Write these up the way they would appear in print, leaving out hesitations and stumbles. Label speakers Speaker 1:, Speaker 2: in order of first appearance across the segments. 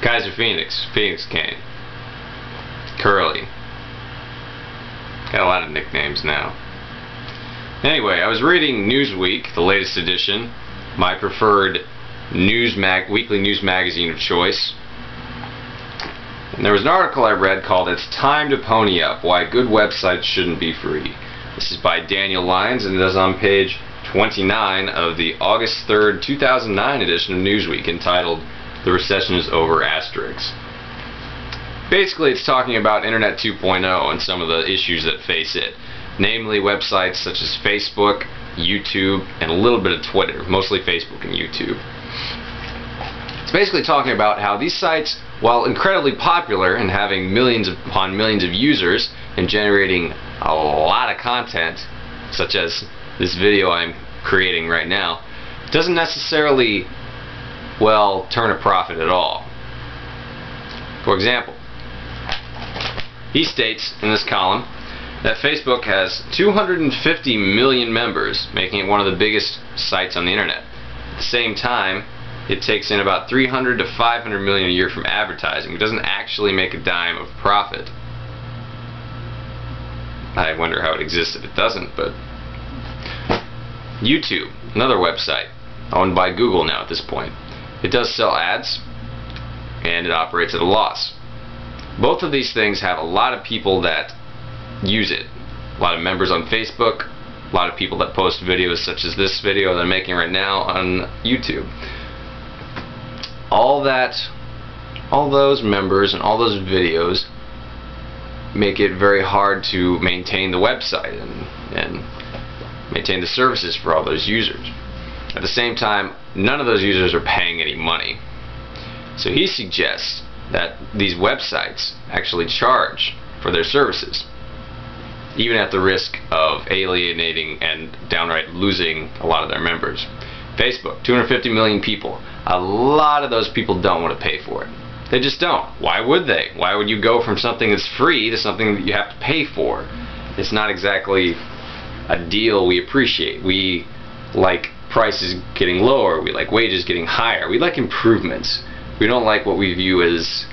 Speaker 1: Kaiser Phoenix, Phoenix Kane, Curly. Got a lot of nicknames now. Anyway, I was reading Newsweek, the latest edition, my preferred weekly news magazine of choice. And there was an article I read called "It's Time to Pony Up: Why Good Websites Shouldn't Be Free." This is by Daniel Lyons, and it is on page 29 of the August 3rd, 2009 edition of Newsweek, entitled "The Recession is Over, asterisk." Basically, it's talking about Internet 2.0 and some of the issues that face it, namely websites such as Facebook, YouTube, and a little bit of Twitter, mostly Facebook and YouTube. It's basically talking about how these sites, while incredibly popular and having millions upon millions of users and generating a lot of content, such as this video I'm creating right now, doesn't necessarily, well, turn a profit at all. For example, he states in this column that Facebook has 250 million members, making it one of the biggest sites on the internet. At the same time, it takes in about 300 to 500 million a year from advertising. It doesn't actually make a dime of profit. I wonder how it exists if it doesn't, but YouTube, another website owned by Google now at this point. It does sell ads, and it operates at a loss. Both of these things have a lot of people that use it. A lot of members on Facebook, a lot of people that post videos such as this video that I'm making right now on YouTube. All those members and all those videos make it very hard to maintain the website and maintain the services for all those users. At the same time, none of those users are paying any money. So he suggests that these websites actually charge for their services, even at the risk of alienating and downright losing a lot of their members. Facebook, 250 million people. A lot of those people don't want to pay for it. They just don't. Why would they? Why would you go from something that's free to something that you have to pay for? It's not exactly a deal we appreciate. We like prices getting lower. We like wages getting higher. We like improvements. We don't like what we view as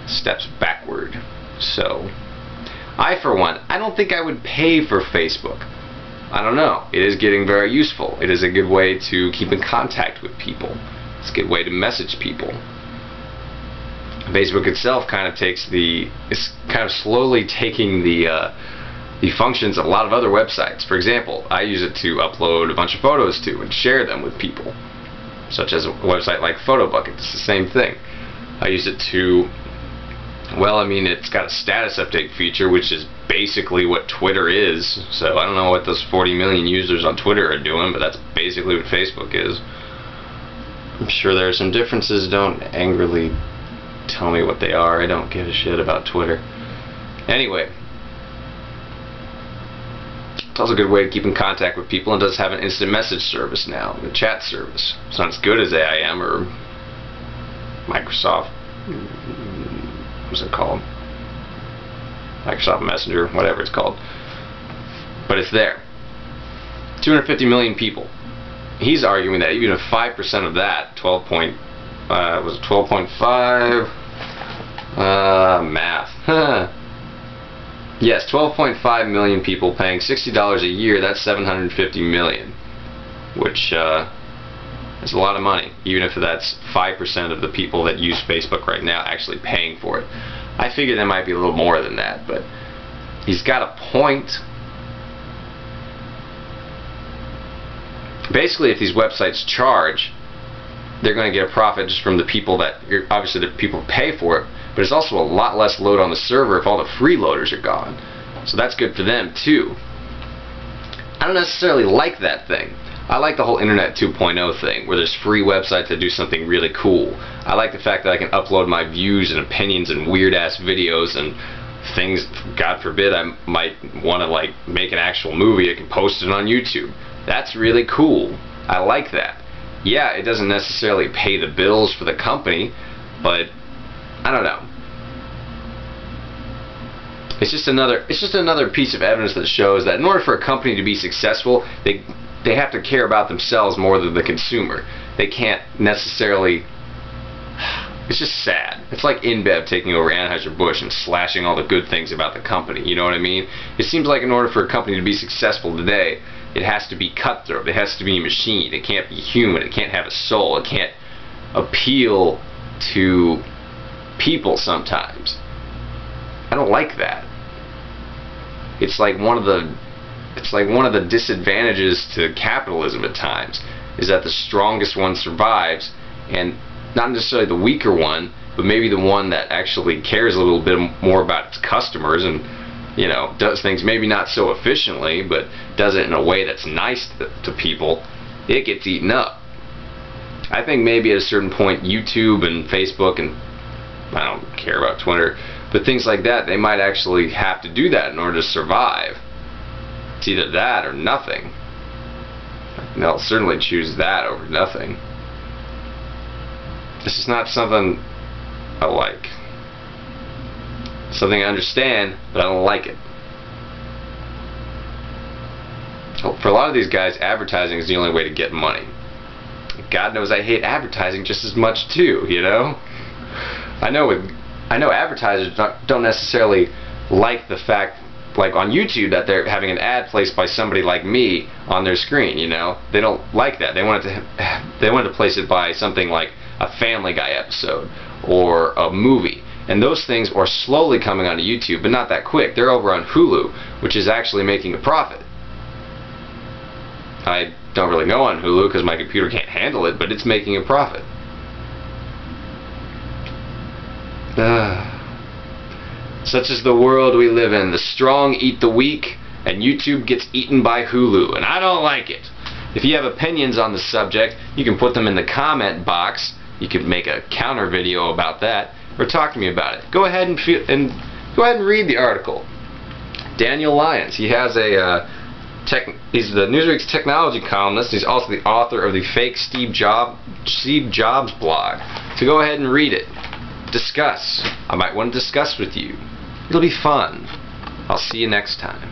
Speaker 1: steps backward. So, I, for one, I don't think I would pay for Facebook. I don't know. It is getting very useful. It is a good way to keep in contact with people. It's a good way to message people. Facebook itself kind of is kind of slowly taking the functions of a lot of other websites. For example, I use it to upload a bunch of photos to and share them with people, such as a website like Photobucket. It's the same thing. I use it to, well, I mean, it's got a status update feature, which is basically what Twitter is. So I don't know what those 40 million users on Twitter are doing, but that's basically what Facebook is. I'm sure there are some differences. Don't angrily tell me what they are. I don't give a shit about Twitter. Anyway, it's also a good way to keep in contact with people, and does have an instant message service now, a chat service. It's not as good as AIM or Microsoft, what's it called? Microsoft Messenger, whatever it's called. But it's there. 250 million people. He's arguing that even if 5% of that, 12.5, math. Yes, 12.5 million people paying $60 a year, that's 750 million, which is a lot of money, even if that's 5% of the people that use Facebook right now actually paying for it. I figured there might be a little more than that, but he's got a point. Basically, if these websites charge, they're going to get a profit just from the people that, obviously the people pay for it, but it's also a lot less load on the server if all the freeloaders are gone. So that's good for them too. I don't necessarily like that thing. I like the whole Internet 2.0 thing, where there's free websites that do something really cool. I like the fact that I can upload my views and opinions and weird-ass videos and things, God forbid, I might want to like make an actual movie. I can post it on YouTube. That's really cool. I like that. Yeah, it doesn't necessarily pay the bills for the company, but I don't know. It's just another piece of evidence that shows that in order for a company to be successful, they have to care about themselves more than the consumer. They can't necessarily It's just sad. It's like InBev taking over Anheuser-Busch and slashing all the good things about the company, you know what I mean? It seems like in order for a company to be successful today, it has to be cutthroat, it has to be a machine, it can't be human, it can't have a soul, it can't appeal to people sometimes. I don't like that. It's like one of the disadvantages to capitalism at times, is that the strongest one survives, and not necessarily the weaker one, but maybe the one that actually cares a little bit more about its customers and, you know, does things maybe not so efficiently, but does it in a way that's nice to people, it gets eaten up. I think maybe at a certain point YouTube and Facebook, and I don't care about Twitter, but things like that, they might actually have to do that in order to survive. It's either that or nothing. And they'll certainly choose that over nothing. This is not something I like. Something I understand, but I don't like it. For a lot of these guys, advertising is the only way to get money. God knows I hate advertising just as much too, you know? I know advertisers don't necessarily like the fact, like on YouTube, that they're having an ad placed by somebody like me on their screen, you know? They don't like that. They want to place it by something like a Family Guy episode or a movie. And those things are slowly coming onto YouTube, but not that quick. They're over on Hulu, which is actually making a profit. I don't really know on Hulu because my computer can't handle it, but it's making a profit. Such is the world we live in. The strong eat the weak, and YouTube gets eaten by Hulu, and I don't like it. If you have opinions on the subject, you can put them in the comment box. You could make a counter video about that, or talk to me about it. Go ahead and read the article. Daniel Lyons, he has he's the Newsweek's technology columnist. He's also the author of the Fake Steve Jobs blog. So go ahead and read it. Discuss. I might want to discuss with you. It'll be fun. I'll see you next time.